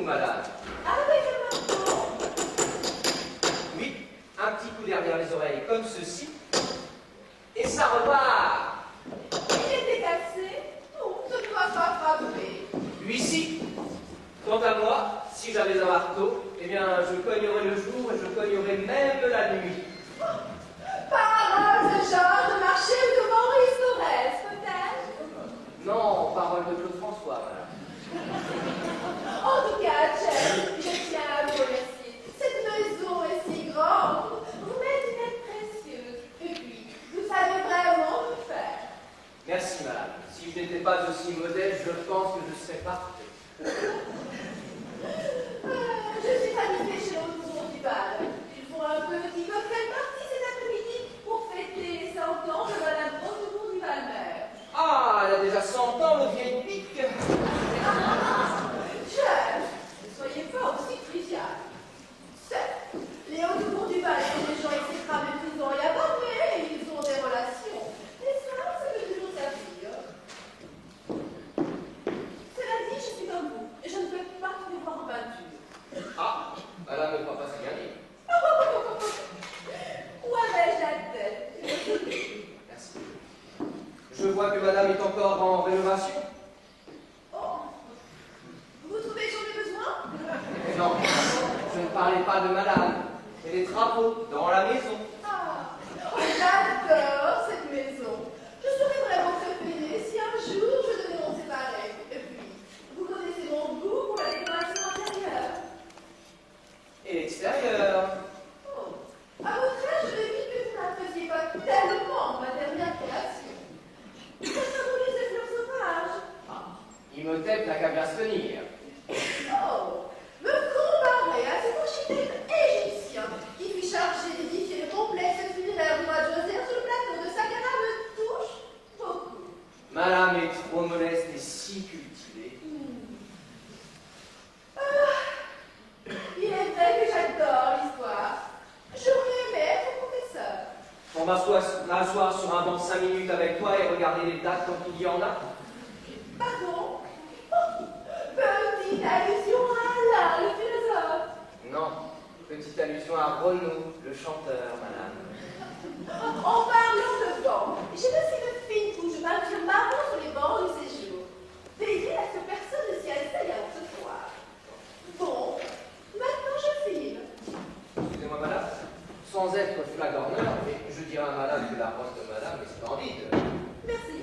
madame? Ah oui, je m'entends. Oui, un petit coup derrière les oreilles, comme ceci. Et ça repart. Il était cassé? Non, ce ne doit pas frapper. Lui-ci. Quant à moi, si j'avais un marteau, eh bien, je cognerais le jour et je cognerais même la nuit. Parole de Georges de Marché ou de Maurice Torres, peut-être? Non, parole de Claude François, madame. En tout cas, James, je tiens à vous remercier. Cette maison est si grande. Vous m'êtes une aide précieuse. Et puis, vous savez vraiment tout faire. Merci, madame. Si je n'étais pas aussi modeste, je pense que je serais parfait. Je suis invitée chez l'autre du bal. Ils font un petit cocktail party cet après-midi pour fêter les 100 ans de Madame Rose du Valmer. Ah, elle a déjà 100 ans, le vieille pique. James, ne soyez pas aussi trivial. Certes, les Hauts-de-Cour du bal sont des gens exécrables, méprisants et abandonnés, et ils ont des relations. Et ça peut toujours servir. Cela dit, je suis comme vous, et je ne peux pas tout voir en peinture. Ah, madame ne croit pas si bien dire. Où avais-je la tête? Merci. Je vois que madame est encore en rénovation. Oh, vous trouvez que j'en ai besoin? Non, je ne parlais pas de madame, mais des travaux dans la maison. Ah, oh, j'adore cette maison. Je serais vraiment très peinée si un jour je devais m'en séparer. Et puis, vous connaissez mon goût pour la décoration intérieure. Et l'extérieur. Oh, à votre âge, je devine que vous n'appréciez pas tellement ma dernière création. Ça symbolise les fleurs sauvages. Ah, Imhotep n'a qu'à bien se tenir. Oh, me comparer à cet architecte égyptien qui fut chargé d'édifier le complexe funéraire du roi Joseph sur le plateau de Saqqara me touche beaucoup. Madame est trop modeste et si cultivée. Il est vrai que j'adore l'histoire. J'aurais aimé être professeur. On va m'asseoir sur un banc 5 minutes avec toi et regarder les dates quand il y en a. Pardon? Petite allusion à Alain, le philosophe. Non, petite allusion à Renaud, le chanteur, madame. En parlant de banc, j'ai passé une fine couche de peinture marron sur les bancs du séjour. Veillez à ce que personne ne s'y asseye avant ce soir. Bon, maintenant je filme. Excusez-moi, madame, sans être flagorneur, mais je dirais à madame que la robe de madame est splendide. Merci.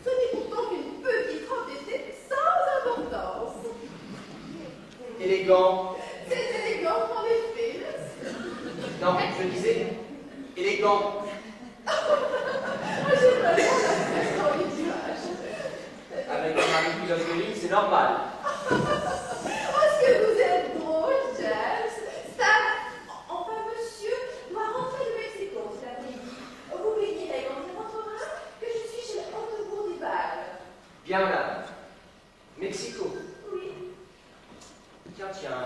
Ce n'est pourtant qu'une petite robe d'été sans importance. Élégant. C'est élégant en effet, merci. Non, je disais élégant. J'ai vraiment l'impression du l'image. Avec un mari pilote de ligne, c'est normal. Est-ce que vous êtes drôle, James? Stan, enfin monsieur, doit rentrer de Mexico cet après-midi. Vous lui direz quand il rentrera que je suis chez le Haute-Cour du bal. Bien, madame. Mexico. Oui. Tiens, tiens.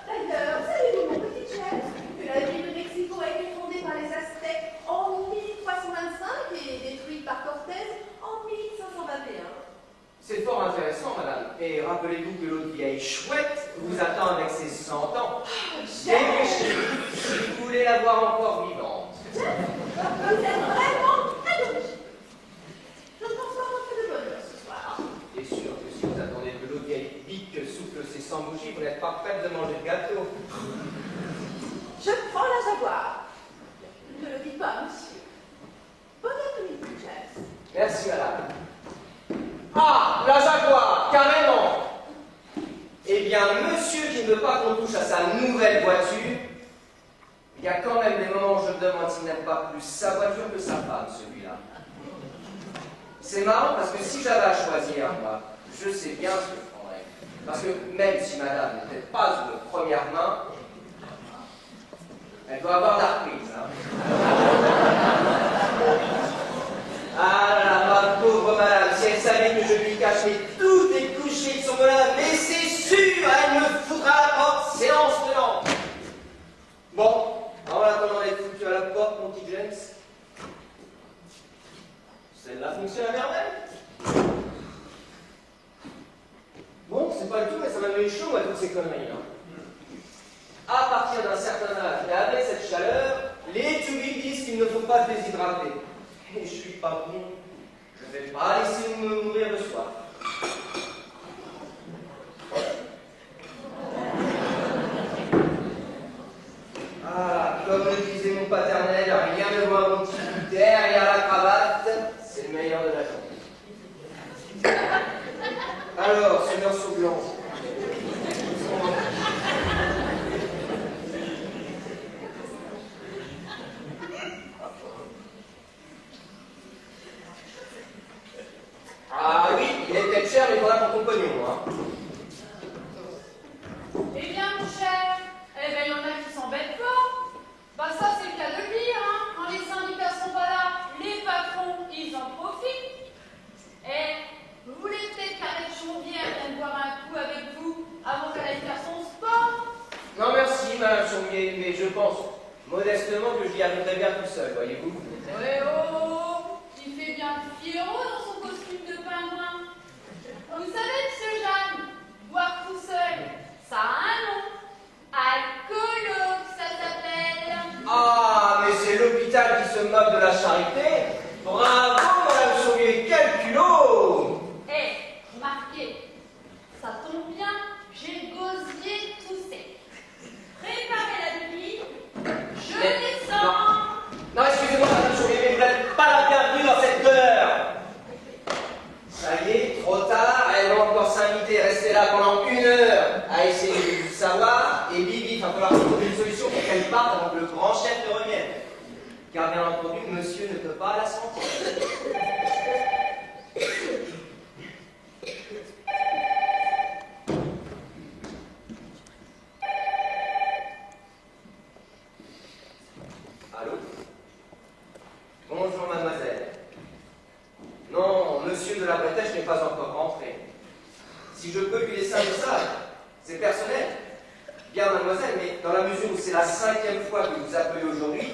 D'ailleurs, savez-vous, mon petit James, que la ville de Mexico a été fondée par les Aztèques en 1325 et détruite par Cortés en 1521? C'est fort intéressant, madame. Et rappelez-vous que l'autre vieille chouette vous attend avec ses 100 ans. Dépêchez-vous si vous voulez la voir encore vivante. Vous êtes vraiment adorable. Je ne pense pas rentrer de bonne heure ce soir. Et sûr que si vous attendez que l'autre vieille pique souffle ses 100 bougies, vous n'êtes pas prête de manger le gâteau. Je prends la Jaguar. Ne le dites pas, monsieur. Bon après-midi, James. Merci, madame. Ah, la Jaguar, carrément. Eh bien, monsieur qui ne veut pas qu'on touche à sa nouvelle voiture, il y a quand même des moments où je me demande s'il n'aime pas plus sa voiture que sa femme, celui-là. C'est marrant parce que si j'avais à choisir, moi, je sais bien ce que je prendrais. Parce que même si madame n'était pas une première main, elle doit avoir la reprise, hein. Ah là, ma pauvre madame, si elle savait que je lui cachais toutes les coucheries de son bonheur, mais c'est sûr, elle me foutra à la porte, séance tenante. Bon, en attendant d'être foutu à la porte, mon petit James, celle-là fonctionne à merveille. Bon, c'est pas le tout, mais ça m'a chaud, moi, toutes ces conneries. Hein. À partir d'un certain âge, et avec cette chaleur, les tubis disent qu'il ne faut pas se déshydrater. Et je suis pas con. Je ne vais pas laisser me mourir de soif. Ah, comme le disait mon paternel, rien ne voit mon petit bout derrière la cravate, c'est le meilleur de la journée. Alors, ce morceau blanc. Ah oui, il est peut-être cher, mais il faudra pour ton pognon, hein. Eh bien, mon cher, eh ben, il y en a qui s'embêtent pas. Bah, ça, c'est le cas de le dire, hein. Quand les syndicats sont pas là, les patrons, ils en profitent. Eh, vous voulez peut-être qu'Arrête Chauvière vienne boire un coup avec vous avant qu'elle aille faire son sport? Non, merci, madame Chaumier, mais je pense modestement que j'y arriverai bien tout seul, voyez-vous. Eh oh, il fait bien Pierrot dans son costume de pingouin. Vous savez, monsieur Jeanne, boire tout seul, ça a un nom. Alcoolo, ça s'appelle. Ah, mais c'est l'hôpital qui se moque de la charité. Bravo, madame Chaumier, quel culot! Eh, remarquez, ça tombe bien, j'ai le gosier tout sec. Préparez la bouillie, je descends. Non, excusez-moi, madame Chaumier, mais vous n'êtes pas la bienvenue dans cette demeure. Ça y est, trop tard, elle va encore s'inviter, rester là pendant 1 heure à essayer de savoir, et Bibi, il va falloir trouver une solution pour qu'elle parte avant que le grand chef ne revienne. Car bien entendu, monsieur ne peut pas la sentir. Allô? Bonjour, mademoiselle. Non, monsieur de la Bretèche n'est pas encore rentré. Si je peux lui laisser un message, c'est personnel. Bien, mademoiselle, mais dans la mesure où c'est la 5e fois que vous appelez aujourd'hui,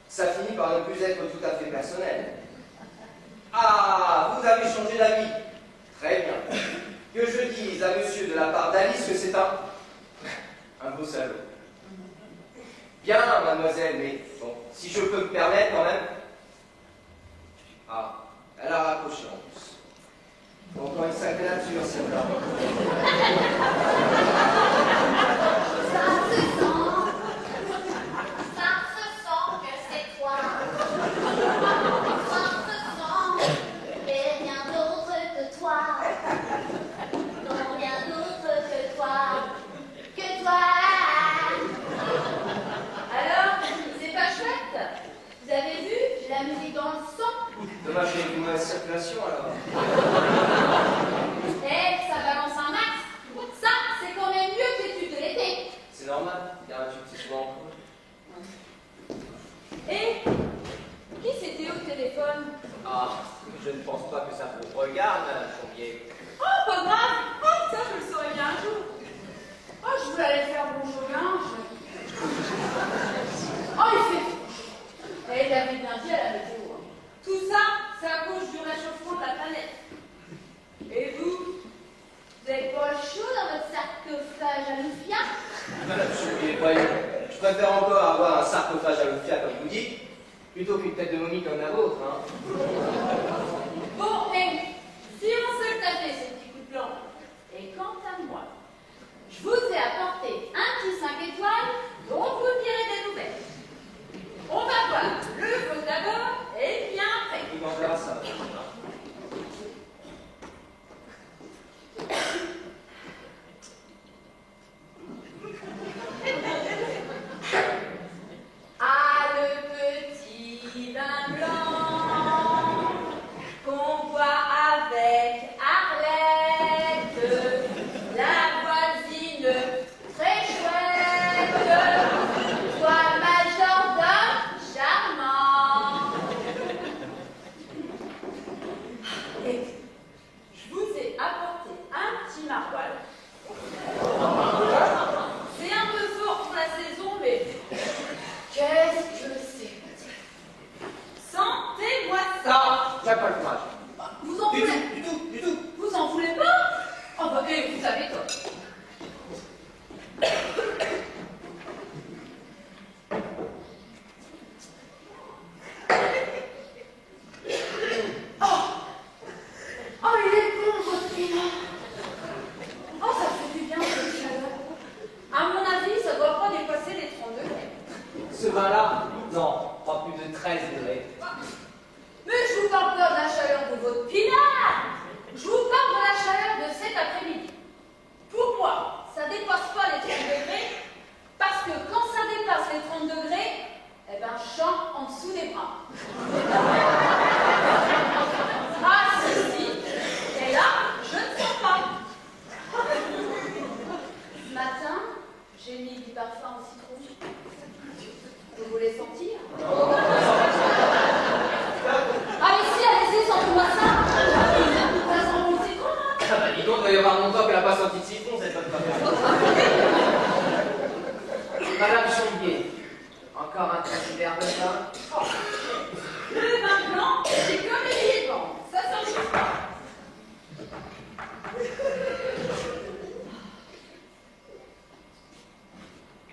ça finit par ne plus être tout à fait personnel. Ah, vous avez changé d'avis. Très bien. Que je dise à monsieur de la part d'Alice que c'est un beau salaud. Bien, mademoiselle, mais bon, si je peux me permettre quand même. Ah, elle a raccroché en plus. Encore une sacrée nature, celle-là. Ça se sent que c'est toi. Ça se sent, mais rien d'autre que toi. Non, rien d'autre que toi. Que toi. Alors, c'est pas chouette? Vous avez vu? J'ai la musique dans le sang. Dommage qu'il y ait une mauvaise circulation alors. Eh, ça balance un max. Ça, c'est quand même mieux que l'étude de l'été. C'est normal, il y a un tube, c'est souvent en creux. Et qui c'était au téléphone? Ah, je ne pense pas que ça vous regarde, madame Chaumier. Oh, pas grave. Oh, ça, je le saurais bien un jour. Oh, je voulais aller faire bonjour linge. Oh, il fait chaud. Et il avait bien dit à la météo. Tout ça, c'est à cause du réchauffement de la planète. Et vous n'êtes pas chaud dans votre sarcophage à Lufia? Madame Chaumier, voyons, je préfère encore avoir un sarcophage à l'Ofia, comme vous dites, plutôt qu'une tête de momie comme la vôtre, hein. Bon, et si on se tapait ces petits coups de blanc, et quant à moi, je vous ai apporté un petit 5 étoiles dont vous me direz des nouvelles. On va voir le feu d'abord et bien après. Il m'en verra ça. Ah, le petit vin blanc qu'on boit d'ailleurs voir mon corps qu'elle n'a pas senti de citron, cette bonne femme. Madame Chambier, encore un petit verre de vin. Oh. Le vin blanc, c'est comme les billets de banque. Ça ne change pas.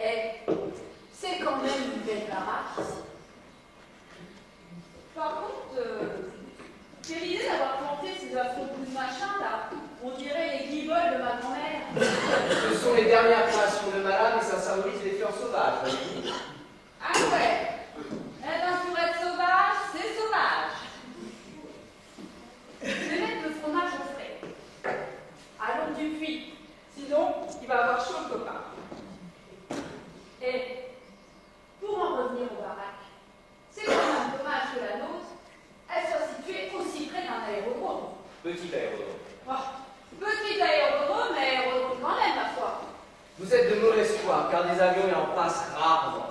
Eh, c'est quand même une belle baraque. Par contre, quelle idée d'avoir planté ces affreux coups de machin là. On dirait les guibolles de ma grand-mère. Ce sont les dernières créations de madame et ça symbolise les fleurs sauvages, voyez-vous. Ah ouais. Eh ben, pour être sauvage, c'est sauvage. Je vais mettre le fromage au frais. Allons du puits. Sinon, il va avoir chaud le copain. Et pour en revenir aux baraques, c'est quand même dommage que la nôtre, elle soit située aussi près d'un aérodrome. Petit aérodrome. Oh, petit aérodrome, mais aérodrome quand même, ma foi. Vous êtes de mauvaise foi, car des avions y en passent rarement.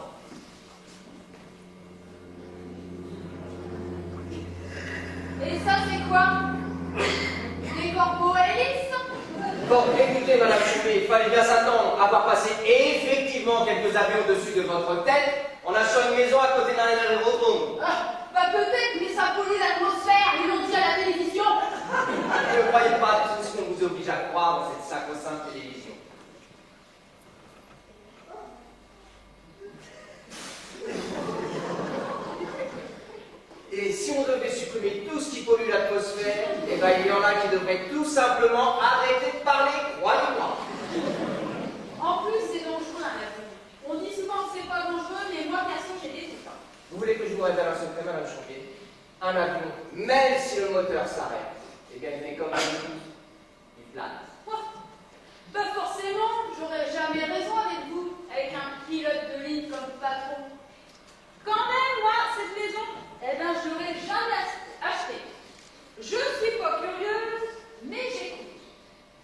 Et ça, c'est quoi? Des corbeaux hélices? Bon, écoutez, Madame Choumet, il fallait bien s'attendre à voir passer effectivement quelques avions au-dessus de votre tête en achetant une maison à côté d'un aérodrome. Ah, bah peut-être, mais ça pollue l'atmosphère, ils l'ont dit à la télévision. Ne croyez pas tout ce qu'on vous oblige à croire dans cette sacro-sainte télévision. Et si on devait supprimer tout ce qui pollue l'atmosphère, eh ben il y en a qui devraient tout simplement arrêter de parler, croyez-moi. En plus, c'est dangereux un avion. On dit souvent que c'est pas dangereux, mais moi, perso, j'ai des doutes. Vous voulez que je vous révèle un secret, Madame Champier? Un avion, même si le moteur s'arrête, eh bien il fait comme un coup, il plane. Pas forcément, j'aurais jamais raison avec vous, avec un pilote de ligne comme patron. Quand même, moi, cette maison, eh ben, je l'aurais jamais achetée. Je suis pas curieuse, mais j'écoute.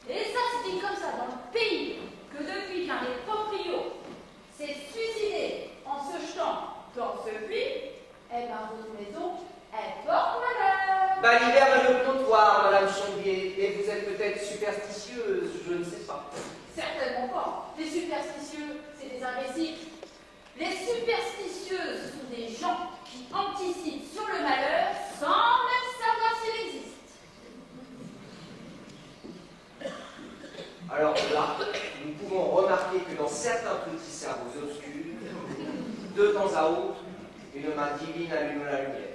Et ça se dit comme ça dans le pays, que depuis qu'un des proprios s'est suicidé en se jetant dans ce puits, eh ben, votre maison, elle porte malheur. Bah, l'hiver a le comptoir, Madame Chambier, et vous êtes peut-être superstitieuse, je ne sais pas. Certainement pas. Les superstitieux, c'est des imbéciles. Les superstitieuses sont des gens qui anticipent sur le malheur sans même savoir s'il existe. Alors là, nous pouvons remarquer que dans certains petits cerveaux obscurs, de temps à autre, une main divine allume la lumière.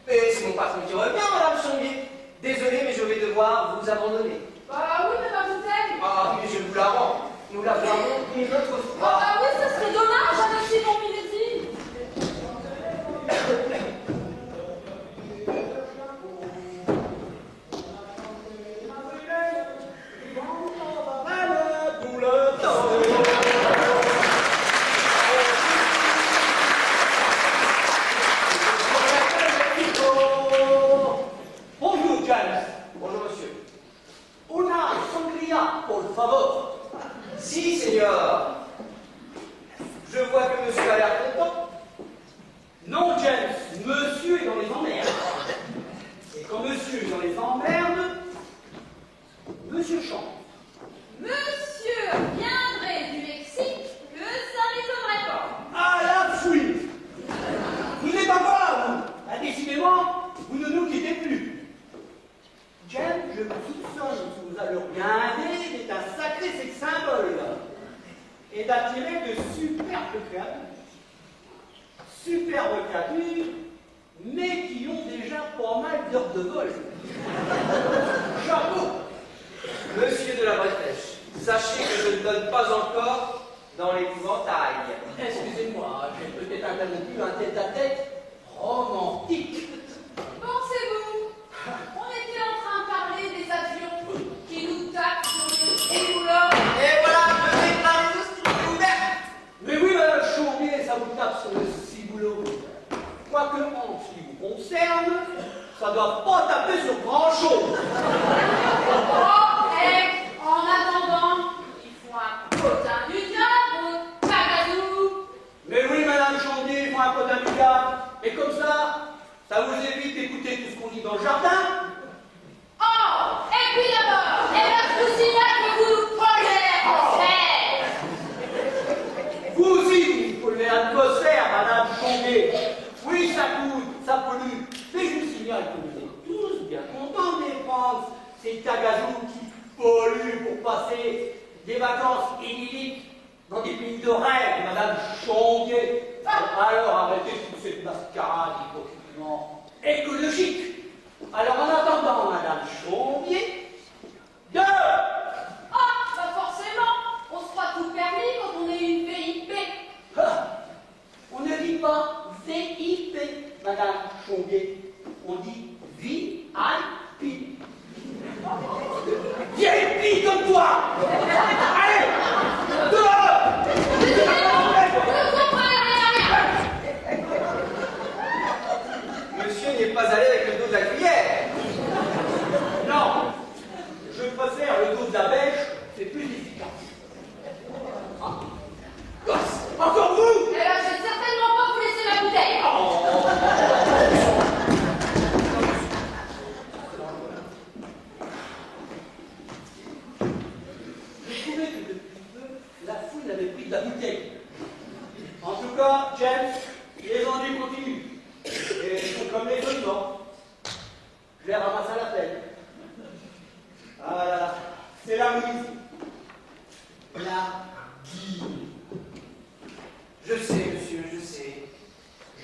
Et c'est mon patron qui revient, Madame Chambier. Désolé, mais je vais devoir vous abandonner. Bah oui, mais ma bouteille. Ah, mais je vous la rends. Nous la boirons une autre fois. Ah oui, ça serait dommage avec Simon Minetti. Bonjour, James. Bonjour, monsieur. Una sangria, por favor. Si, Seigneur. Je vois que monsieur a l'air content. Non, James, monsieur est dans les emmerdes. Et quand monsieur est dans les emmerdes, monsieur chante. Monsieur viendrait du Mexique, que ça m'étonnerait pas. À la fouille. Vous êtes encore là, vous. Ah, décidément, vous ne nous quittez plus. James, je vous soupçonne que vous allez regarder d'être un sacré sex symbole et d'attirer de superbes créatures. Superbes créatures, mais qui ont déjà pas mal d'heures de vol. Chapeau. Monsieur de la Bretèche, sachez que je ne donne pas encore dans l'épouvantail. Excusez-moi, j'ai peut-être interrompu un tête-à-tête romantique. Pensez-vous, on était en train de parler des avions qui nous tapent sur les éboulements. Et voilà, je vais parler de ce qui est ouvert. Mais oui, madame Chambier, ça vous tape sur le ciboulot. Quoique, en ce qui vous concerne, ça doit pas taper sur grand-chose. Oh, et en attendant, il faut un potin du diable, Pagadou. Mais oui, madame Chambier, il laissez-moi un peu d'un lucas. Et comme ça vous évite d'écouter tout ce qu'on dit dans le jardin. Oh, et puis d'abord, et là, je vous signale que vous polluez l'atmosphère. Vous aussi, vous polluez l'atmosphère, Madame Chonguet. Oui, ça coûte, ça pollue. Mais je vous signale que vous êtes tous bien contents de défendre ces tagazous qui polluent pour passer des vacances idylliques dans des pays de rêve, Madame Chonguet. Alors arrêtez toute cette mascarade hypocritement écologique. Alors en attendant, Madame Chonguet, Ah, bah forcément, on se croit tout permis quand on est une VIP. On ne dit pas VIP, Madame Chonguet. On dit VIP. VIP comme toi. Allez, dehors. Ne comprenez rien. Monsieur n'est pas allé avec le dos de la cuillère. Non, je préfère le dos de la bêche, c'est plus efficace. Ah. Gosse, encore vous. Eh ben, je vais certainement pas vous laisser la bouteille. Je trouvais que depuis peu, la foule avait pris de la bouteille. En tout cas, James, les ennuis continuent. Et ils sont comme les événements. Je les ramasse à la peine. Ah là là, c'est la mise. La guille. Je sais, monsieur, je sais.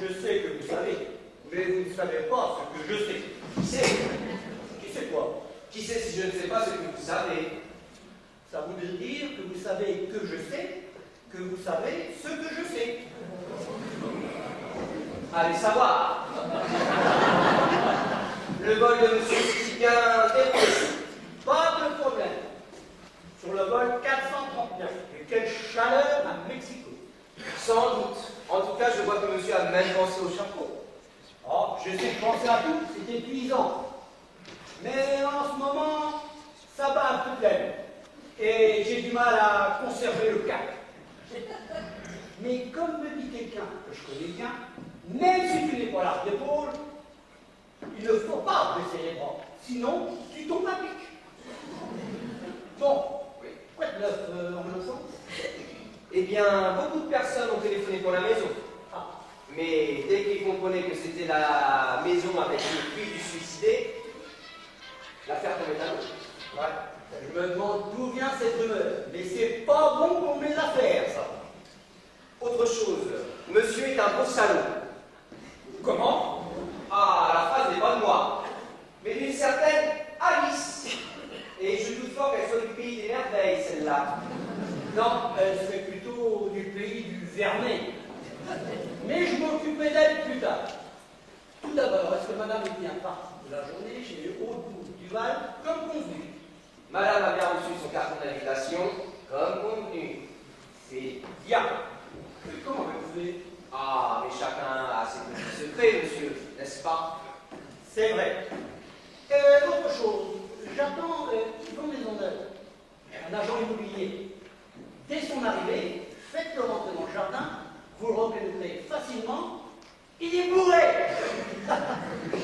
Je sais que vous savez, mais vous ne savez pas ce que je sais. Qui sait? Qui sait quoi? Qui sait si je ne sais pas ce que vous savez? Ça voudrait dire que vous savez que je sais, que vous savez ce que je sais. Allez savoir. Le vol de monsieur est bien déposé. Pas de problème. Sur le vol 439. Et quelle chaleur à Mexico. Sans doute. En tout cas, je vois que monsieur a même pensé au chapeau. Oh, j'essaie de penser à tout, c'est épuisant. Mais en ce moment, ça bat un peu plein. Et j'ai du mal à conserver le cap. Mais comme me dit quelqu'un que je connais bien, même si tu n'es pas large d'épaule, il ne faut pas baisser les bras. Sinon, tu tombes à pic. Bon, quoi de neuf en mon sens? Eh bien, beaucoup de personnes ont téléphoné pour la maison. Ah, Mais dès qu'ils comprenaient que c'était la maison avec le puits du suicidé, l'affaire tombait à l'eau. ouais. Je me demande d'où vient cette rumeur. Mais c'est pas bon pour mes affaires, ça. Autre chose, monsieur est un beau salaud. Comment? Ah, la phrase n'est pas de moi, mais d'une certaine Alice. Et je doute fort qu'elle soit du pays des merveilles, celle-là. Non, elle serait plutôt du pays du Vernet. Mais je m'occuperai d'elle plus tard. Tout d'abord, est-ce que madame est bien partie de la journée chez les Hauts-du-Val, comme convenu? Madame a bien reçu son carton d'invitation, comme convenu. C'est bien. Comment vous faites? Ah, mais chacun a ses petits secrets, monsieur, n'est-ce pas? C'est vrai. Autre chose, j'attends Yvon Maisonneuve, un agent immobilier. Dès son arrivée, faites-le rentrer dans le jardin, vous le reconnaîtrez facilement. Il est bourré.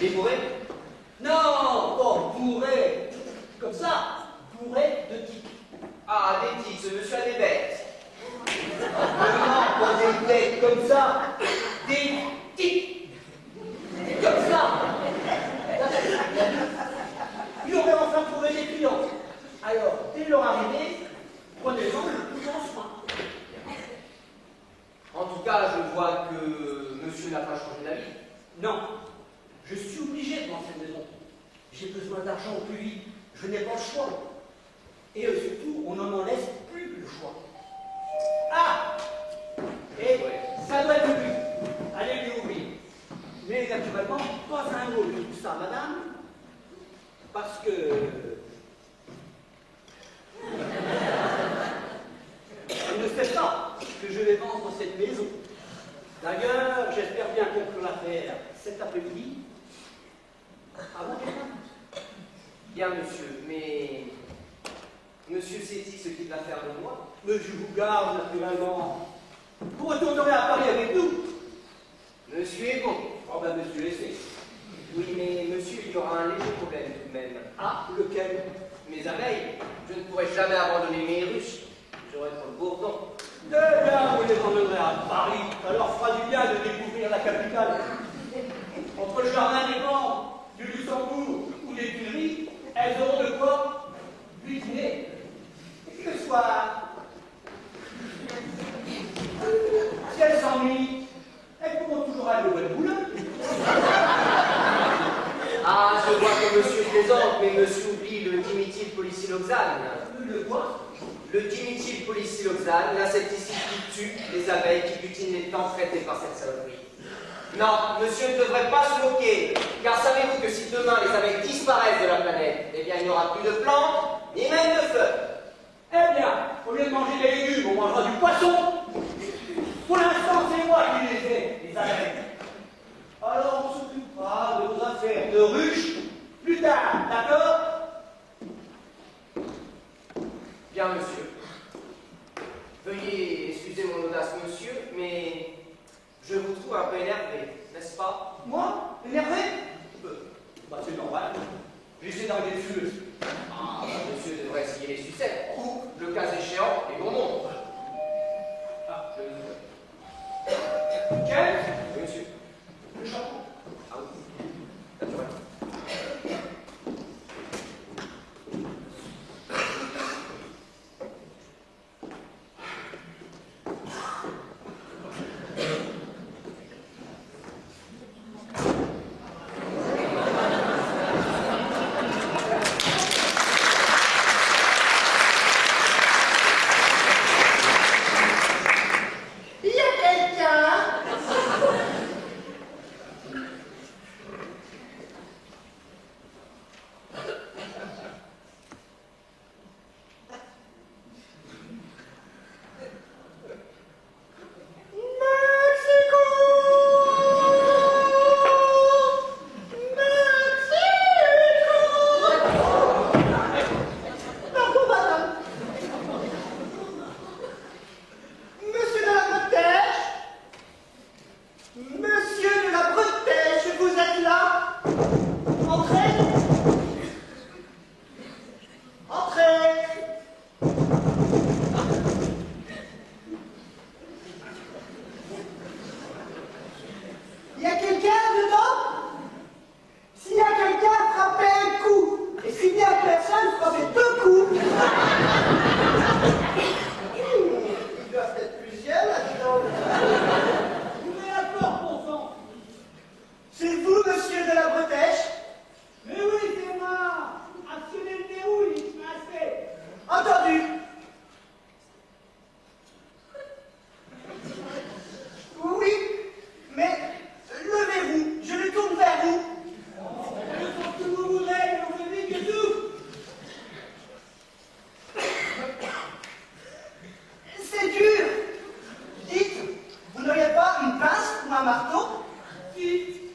Il est bourré? Non, pas bourré. Comme ça, bourré de tiques. Ah, des tiques, ce monsieur a des bêtes. Non, pas des bêtes comme ça, des tiques. Comme ça. Il aurait enfin trouvé des clients. Alors, dès leur arrivée, prenez-en le plus en soin. En tout cas, je vois que monsieur n'a pas changé d'avis. Non, je suis obligé de vendre cette maison. J'ai besoin d'argent au plus vite. Je n'ai pas le choix. Et surtout, on n'en laisse plus le choix. Ah! Et ça doit être lui. Allez lui ouvrir. Mais naturellement, pas un mot de tout ça, madame. Parce que... elle ne sait pas que je vais vendre cette maison. D'ailleurs, j'espère bien conclure l'affaire cet après-midi. Avant qu'elle parte. Bien, monsieur, mais monsieur sait-il ce qu'il va faire de moi? Mais je vous garde naturellement. Vous retournerez à Paris avec nous. capitale. Entre le jardin des Banques, du Luxembourg ou des Tuileries, elles auront de quoi butiner. Et le soir, si elles s'ennuient, elles pourront toujours aller au Bois de Boulogne. Ah, je vois que monsieur plaisante, mais monsieur oublie le diméthylpolysiloxane. Le quoi? Le diméthylpolysiloxane, l'insecticide qui tue les abeilles qui butinent les plantes traitées par cette saloperie. Non, monsieur ne devrait pas se moquer, car savez-vous que si demain les abeilles disparaissent de la planète, eh bien il n'y aura plus de plantes, ni même de feuilles. Eh bien, au lieu de manger des légumes, on mangera du poisson. Pour l'instant, c'est moi qui les ai, les abeilles. Alors on s'occupera de vos affaires de ruches plus tard, d'accord? Bien, monsieur. Veuillez excuser mon audace, monsieur, mais je vous trouve un peu énervé, n'est-ce pas? Moi? Énervé? Bah c'est normal. J'essaie d'arrêter le feu. Ah, monsieur devrait essayer les sucettes, ou, le cas échéant, les bonbons. Ah, je vous Quel? Oui, monsieur. Le chapeau. Ah oui. Naturel. Il y a quelqu'un? Pardon, madame. Monsieur de la Bretèche? Monsieur de la Bretèche, vous êtes là? Entrez. Entrez. Il y a quelqu'un dedans? S'il y a quelqu'un, frappez un coup. Et s'il n'y a personne, frappez 2 coups. Ils doivent être plusieurs là-dedans. Ouvrez la porte, bon sang. C'est vous, monsieur de la Bretèche? Mais oui, c'est moi. Actionnez le verrou, il est placé. Entendu. Oui, mais le verrou, je le tourne vers vous. Je sens que vous voulez, mais on fait vite et tout. C'est dur. Dites, vous n'auriez pas une pince ou un marteau? Si,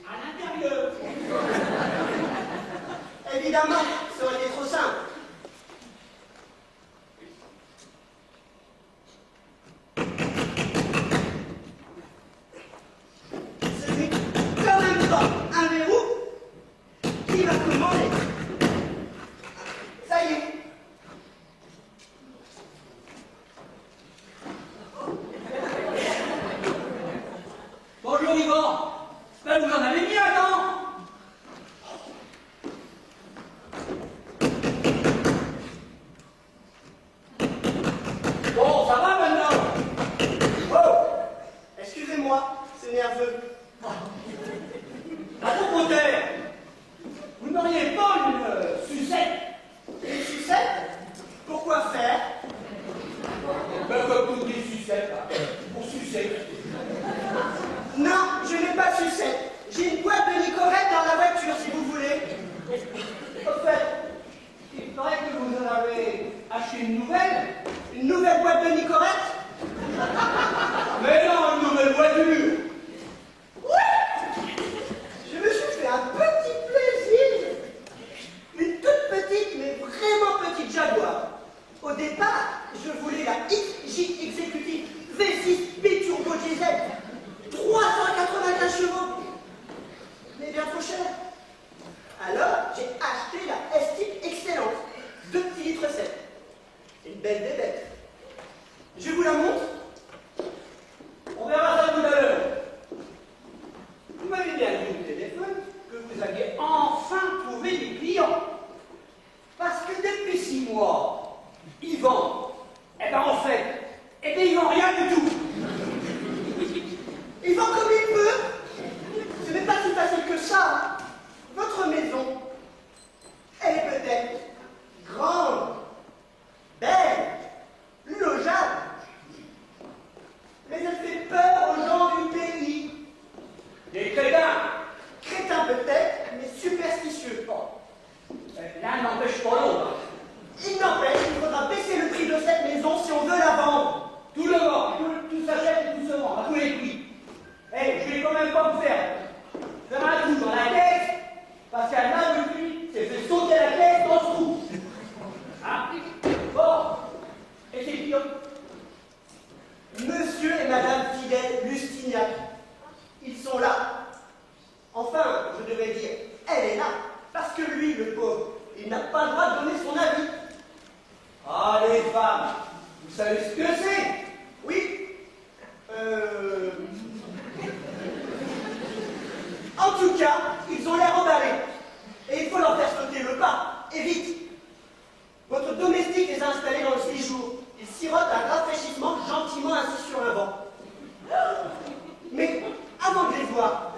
à l'intérieur. Évidemment, ça aurait été trop simple. Ce n'est quand même pas un verrou qui va commander. Ça y est. Bonjour Yvan. Ben vous en avez mis un temps. Bon, ça va maintenant. Wow. Excusez-moi, c'est nerveux. À ton côté, vous n'auriez pas une sucette? Une sucette? Pourquoi faire? Ben comme toutes les sucettes, là. Pour sucer. Non, je n'ai pas de sucette. J'ai une boîte de Nicorette dans la voiture, si vous voulez. Au fait, il paraît que vous en avez acheté une nouvelle. Une nouvelle boîte de Nicorette? Mais non, une nouvelle voiture. Oui! Je me suis fait un petit plaisir. Une toute petite, mais vraiment petite Jaguar. Au départ, je voulais la XJ Executive V6 biturbo diesel. 395 chevaux. Mais bien trop cher. Alors, j'ai acheté la S-Type Excellence. 2 petits litres 7. Une belle bébête. Je vous la Ils sont là. Enfin, je devrais dire, elle est là. Parce que lui, le pauvre, il n'a pas le droit de donner son avis. Ah, les femmes, vous savez ce que c'est? Oui. En tout cas, ils ont l'air emballés. Et il faut leur faire sauter le pas. Et vite. Votre domestique les a installés dans le séjour. Il sirote un rafraîchissement gentiment assis sur un banc. Mais avant de les voir,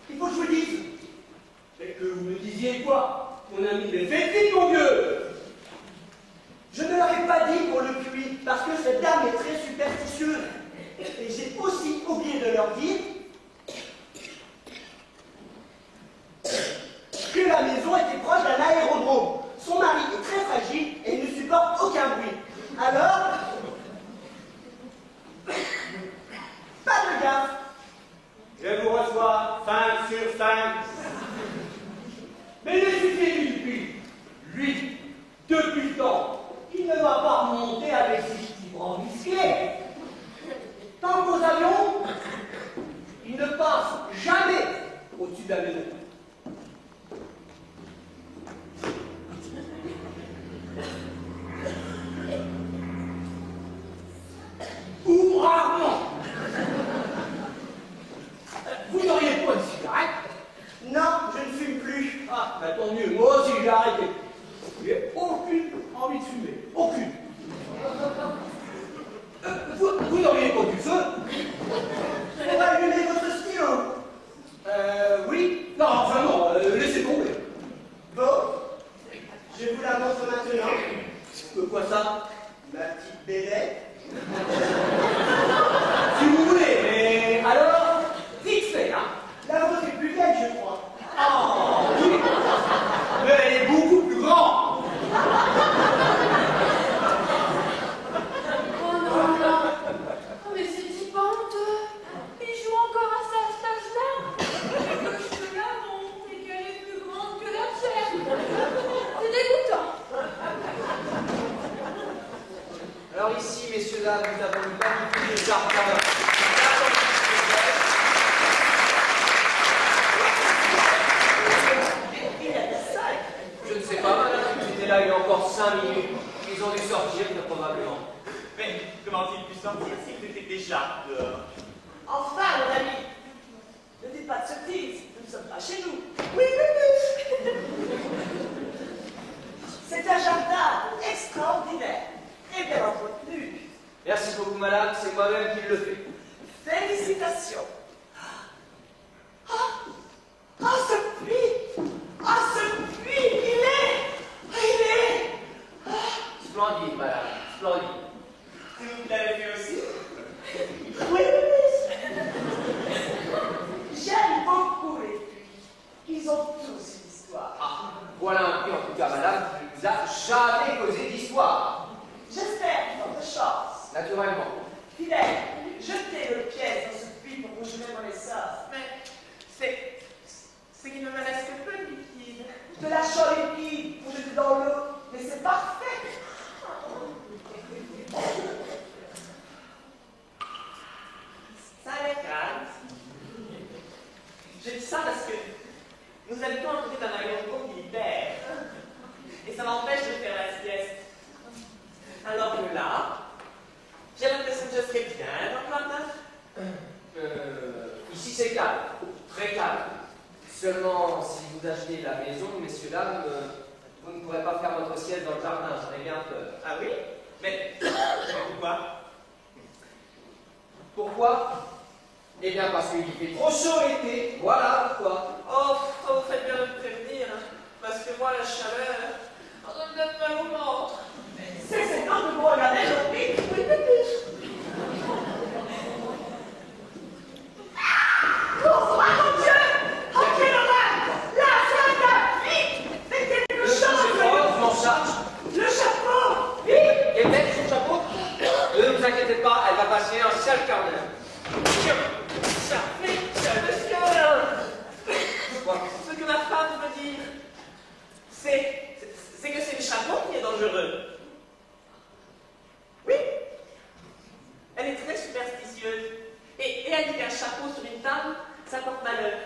il faut que je vous dise. Mais que vous me disiez quoi, mon ami? Mais faites vite, mon Dieu! Je ne leur ai pas dit pour le puits, parce que cette dame est très superstitieuse. Et j'ai aussi oublié de leur dire que la maison était proche d'un aérodrome. Son mari est très fragile et il ne supporte aucun bruit. Alors, pas de gaffe. Je vous reçois 5 sur 5. Mais il suffit lui, lui, depuis le temps, il ne va pas remonter avec ses petits bras musclés. Tant qu'aux avions, il ne passe jamais au-dessus de la maison. Ou rarement. Vous n'auriez pas de cigarette? Non, je ne fume plus. Ah, bah tant mieux, moi aussi j'ai arrêté. J'ai aucune envie de fumer. Aucune. Vous n'auriez pas du feu? On va allumer votre stylo. Oui. Non, enfin non, laissez tomber. Bon, je vous la montre maintenant. Quoi ça? Ma petite bébête. Si vous voulez, mais alors, vite fait, hein. La vôtre est plus vieille, je crois. Oh, oui. Mais elle est beaucoup plus grande. Oh non, non. Oh, mais c'est honteux. Il joue encore à ça à cet âge-là. Que je te la montre et qu'elle est plus grande que la tienne. C'est dégoûtant. Alors ici, messieurs, dames, nous avons une magnifique jardin. Je ne sais pas, madame, ils étaient là il y a encore 5 minutes. Ils ont dû sortir, très probablement. Mais comment ont-ils pu sortir s'ils étaient déjà dehors? Enfin, mon ami, ne dites pas de sottises, nous ne sommes pas chez nous. Oui, oui, oui. C'est un jardin extraordinaire, très bien entretenu. Merci beaucoup, madame, c'est moi-même qui le fais. Félicitations. Ah, ce puits! Ah, ce puits! Il est! Splendide, madame, splendide. Vous l'avez vu aussi? Oui, oui. J'aime beaucoup les puits. Ils ont tous une histoire. Ah, voilà un puits, en tout cas, madame, qui ne nous a jamais causé d'histoire. J'espère qu'ils ont de chance. Naturellement. Fidèle, jetez le piège dans ce puits pour vous jeter dans les sorts. Mais c'est qu'il ne me reste que peu de liquide. De la chaux liquide pour jeter dans l'eau, mais c'est parfait. Ça a l'air calme. Je dis ça parce que nous habitons à côté d'un aérodrome militaire. Et ça m'empêche de faire la sieste. Alors que là, j'ai l'impression que je serai bien dans le matin. Ici, c'est calme, très calme. Seulement, si vous achetez la maison, messieurs, dames, vous ne pourrez pas faire votre sieste dans le jardin, j'en ai bien peur. Ah oui? Mais pourquoi? Pourquoi? Eh bien, parce qu'il fait trop chaud l'été, voilà pourquoi. Oh, vous faites bien de me prévenir. Parce que moi, la chaleur, on me donne mal au ventre. C'est quand que vous regardez le puits. Oui, oui, oui. Oh, mon Dieu! Oh, quelle horreur! Là, ça va! Vite! Faites quelque Le chose! je m'en charge. Le chapeau! Vite! Quel est son chapeau? Ne vous inquiétez pas, elle va passer un seul quart d'heure. Ça fait, monsieur. Quoi? Ce que ma femme me dit, c'est que c'est le chapeau qui est dangereux. Oui. Elle est très superstitieuse. Et elle dit qu'un chapeau sur une table, ça porte malheur.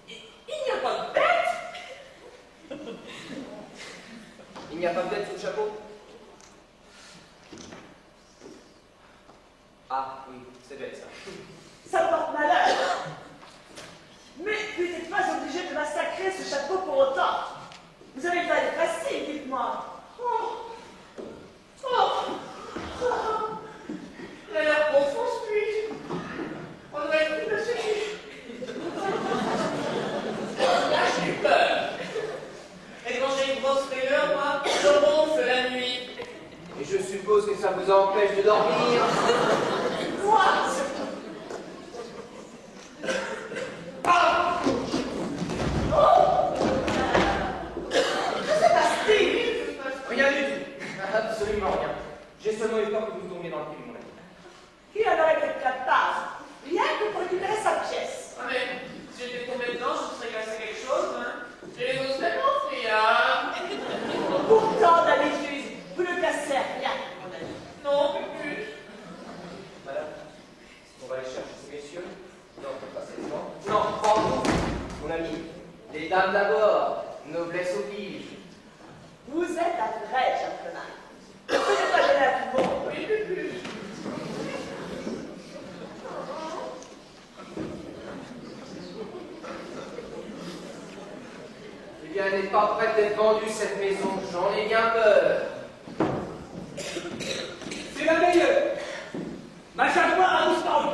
Il n'y a pas de bête. Il n'y a pas de bête sous le chapeau? Ah, oui, c'est bête, ça. Ça porte malheur. Mais vous n'êtes pas obligé de massacrer ce chapeau pour autant. Vous avez pas les facile, dites-moi. Oh. Oh. Oh. Il a l'air profond, celui. On aurait pu le suivre. Là, j'ai eu peur. Et quand j'ai une grosse frayeur, moi, je ronfle la nuit. Et je suppose que ça vous empêche de dormir. Moi, Ah! que se passe-t-il? Rien du tout. Absolument rien. J'ai seulement eu peur que vous tombiez dans le film. Il en aurait été capable, rien que pour récupérer sa pièce. Ah mais, si j'étais tombé dedans, je me serais cassé quelque chose, hein. J'ai les os tellement friables. Pourtant, d'habitude, vous ne cassez rien, mon ami. Non, plus. Madame, on va aller chercher ces messieurs. Non, pas cette fois. Non, pardon, mon ami. Les dames d'abord, noblesse oblige. Vous êtes un vrai gentleman. Vous n'êtes pas gêné à tout le monde. Oui, plus. Eh bien, elle n'est pas prête d'être vendue, cette maison. J'en ai bien peur. C'est la meilleure. Ma jaguar a disparu.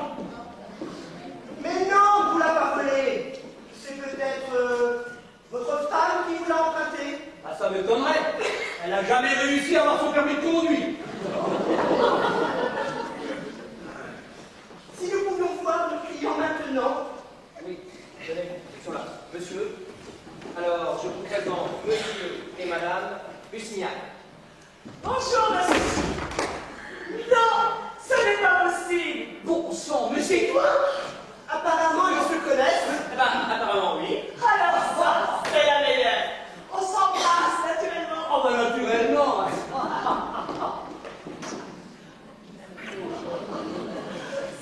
Mais non, vous l'a pas volé. C'est peut-être votre femme qui vous l'a emprunté. Ah, ça m'étonnerait. Elle n'a jamais réussi à avoir son permis de conduire. Si nous pouvions voir le client maintenant. Oui, tenez, ils sont là. Monsieur, alors je vous présente monsieur et madame Bussignac. Bonjour, monsieur. Non, ce n'est pas possible. Bon sang, mais c'est toi. Apparemment, ils se connaissent. Eh ben, apparemment, oui. Alors ça, c'est la meilleure. On s'embrasse naturellement. Oh, bah naturellement.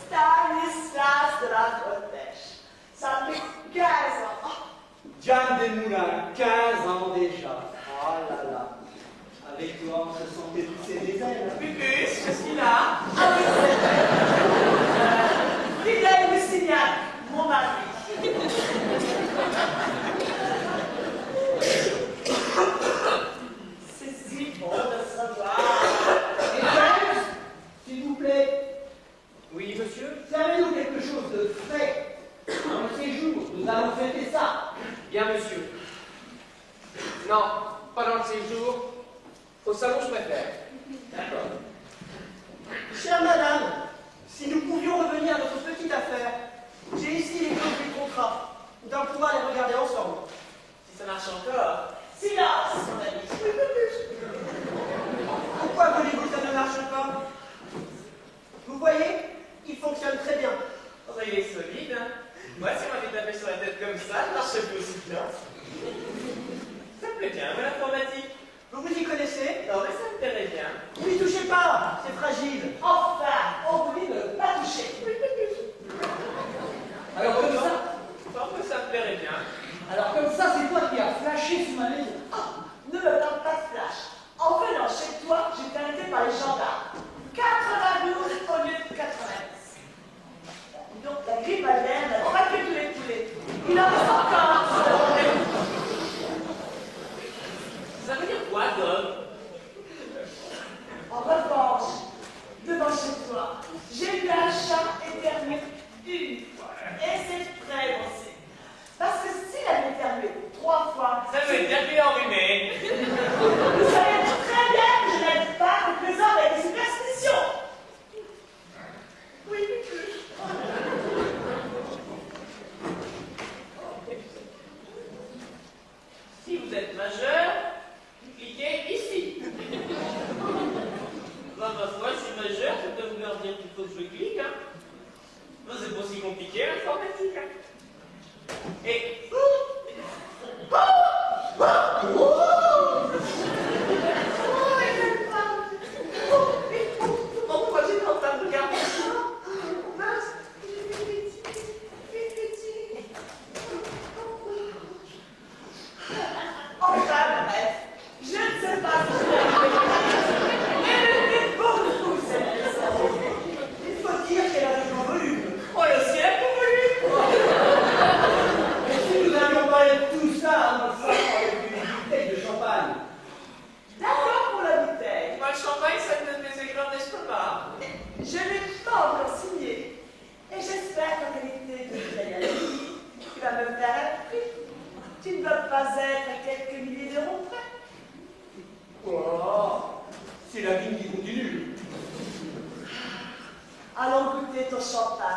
Stanislas de la Bretèche. Ça fait 15 ans. Diane Desmoulins, 15 ans déjà. Oh là là. Avec toi, on se sentait pousser des ailes. Pupus, je suis là. Ah oui, c'est vrai. Fidèle Bussignac, mon mari. C'est si bon de savoir. Et James, s'il vous plaît, Oui, monsieur? servez-nous quelque chose de frais. Dans le séjour, nous allons fêter ça. Bien, monsieur. Non, pas dans le séjour. Au salon, je préfère. D'accord. Chère madame, si nous pouvions revenir à notre petite affaire, j'ai ici les clauses du contrat. Nous allons pouvoir les regarder ensemble. Si ça marche encore. Silence, mon ami. Pourquoi voulez-vous que ça ne marche pas? Vous voyez, il fonctionne très bien. Oh, il est solide, hein. Moi, si on m'avait tapé sur la tête comme ça, je marcherais plus aussi bien. Ça me plaît bien, mais l'informatique. Vous vous y connaissez? Non, mais ça me plairait bien. N'y touchez pas, c'est fragile. Enfin, on voulait ne pas toucher. Alors comme ça, Ça me plairait bien. alors comme ça, c'est toi qui as flashé sous ma maison. Oh, ne me tente pas de flash. En venant chez toi, j'ai été arrêté par les gendarmes. 92 au lieu de 90. Donc la grippe aviaire n'a pas fait tous les poulets. Il en reste encore. Ça veut dire quoi, Dom? En revanche, devant chez toi, j'ai vu un chat éternuer une fois. Et c'est très bon signe. Parce que s'il avait éternué 3 fois, Ça veut dire qu'il est enrhumé. vous savez très bien que je n'aime pas que les hommes aient des superstitions. Oui, Si vous êtes majeur, vous cliquez ici. Bah, ma foi, je suis majeur, ça doit vouloir dire qu'il faut que je clique, hein. Non, c'est pas si compliqué, l'informatique, hein. Et... pourquoi j'étais en train de regarder ça? Mince,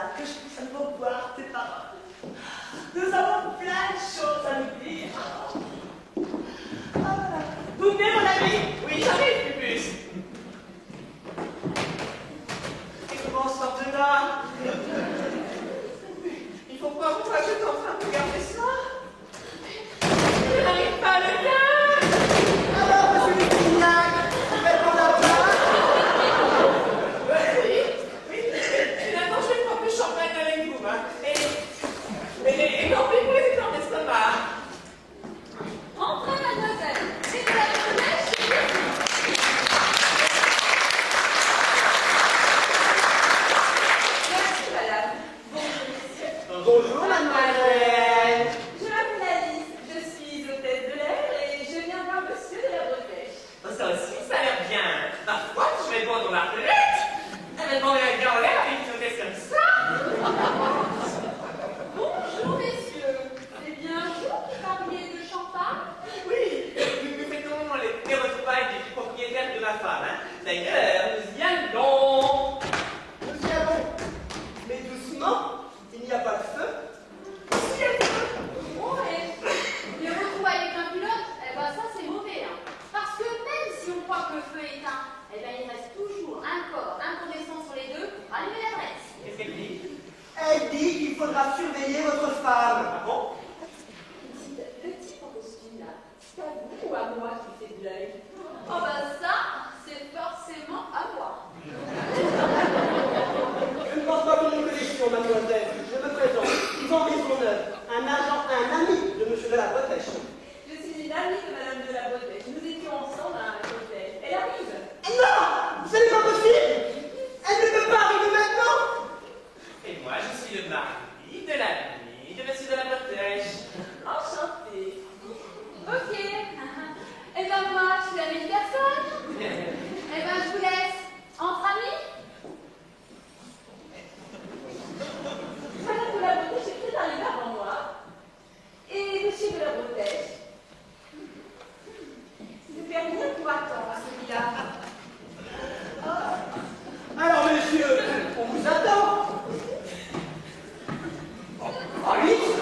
salle, que je puisse à nouveau voir tes paroles. Nous avons plein de choses à nous dire. Ah, voilà. Vous venez, mon ami? Oui, j'arrive, Pupus. Et comment on sort de là? Il faut pas vous que je suis en train de regarder ça. Je n'arrive pas à le faire. Alors, monsieur Lusignac, vous faites pour la place? Oui. Finalement, je vais prendre le champagne avec vous, hein. Et campez-vous les dans l'estomac. Entrez, mademoiselle. Et de la bretèche, chez vous. Merci, madame. Bonjour, messieurs. Bonjour, mademoiselle. Je m'appelle Alice, je suis hôtesse de l'air et je viens voir monsieur de la bretèche. Ça aussi, ça a l'air bien. Ma foi, je vais prendre ma retraite. Elle va demander un gars en l'air avec une hôtesse comme ça. Bonjour, messieurs. C'est bien vous qui parliez de champagne? Oui, nous fêtons les retrouvailles du propriétaire de ma femme. Hein. D'ailleurs, nous y allons. Nous y allons. Mais doucement, il n'y a pas de feu. Oh, et les retrouvailles avec un pilote, eh ben ça c'est mauvais. Hein. Parce que même si on croit que le feu est éteint, eh ben il reste toujours un corps incandescent sur les deux pour allumer la braise. Qu'est-ce qu'elle dit? Elle dit qu'il faudra surveiller votre femme. Ah bon? Dites, le type en costume là, c'est à vous ou à moi qui fait de l'œil? Oh ben ça, c'est forcément à moi. Je ne pense pas qu'on ait une collection, mademoiselle. Je me présente. Yvan Maisonneuve, un ami de monsieur de la Bretèche. Je suis une amie de madame de la Bretèche. Nous étions ensemble à un hôtel. Elle arrive. Non, ce n'est pas possible. Elle ne peut pas arriver maintenant. Et moi, je suis le mari de l'ami de monsieur de la Bretèche. Enchantée. Ok. Eh ben moi, je suis la même personne. Eh ben je vous laisse. Entre amis. Madame de la Bretèche est peut-être arrivée avant moi. Et monsieur de la Bretèche. Il ne fait rien pour attendre celui-là. Alors, monsieur, on vous attend. Alice,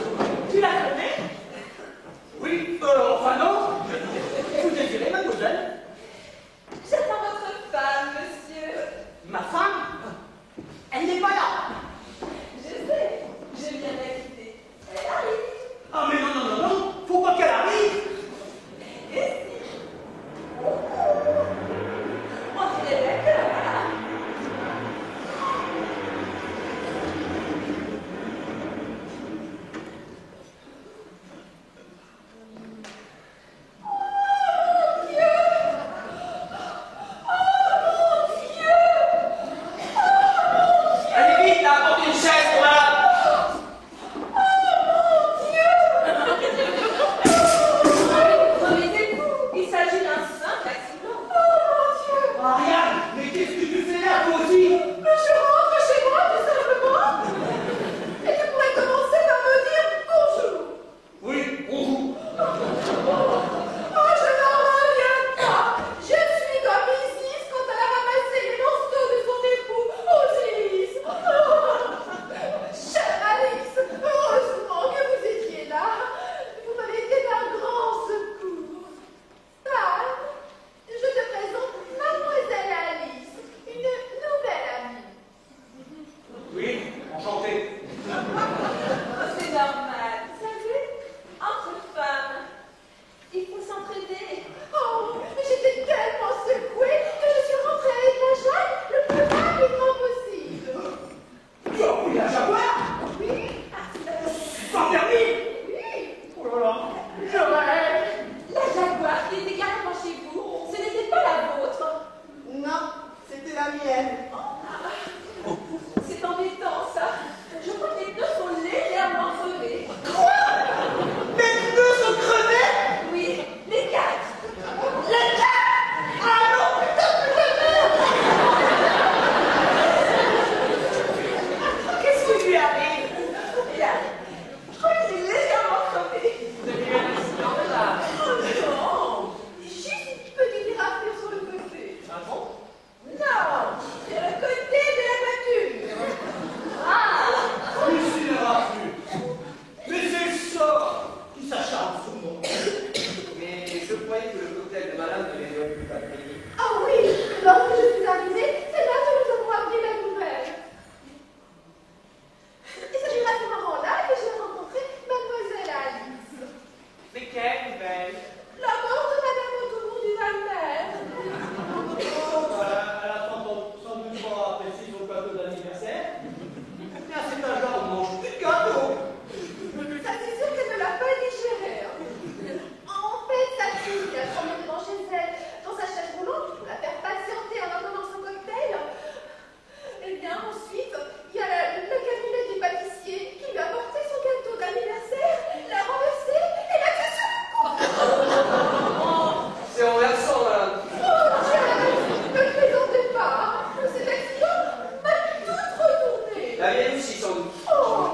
nous. Oh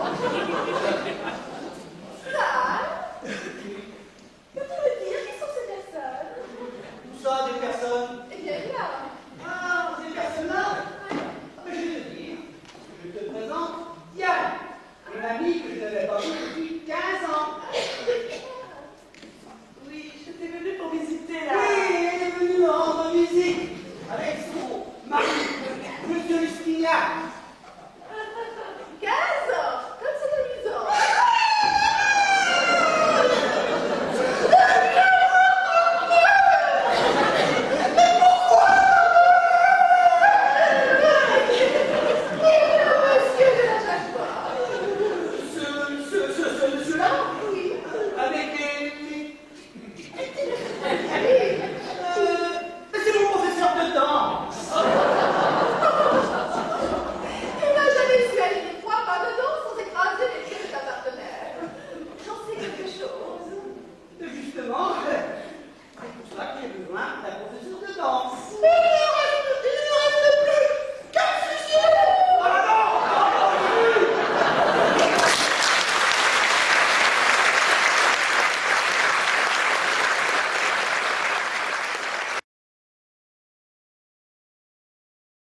Ça que tu veux dire? Qui sont ces personnes? Tout ça, des personnes. Eh bien, là. Ah, ces personnes-là. Ah, mais je vais te dire. Je te présente Diane, une amie que je n'avais pas vue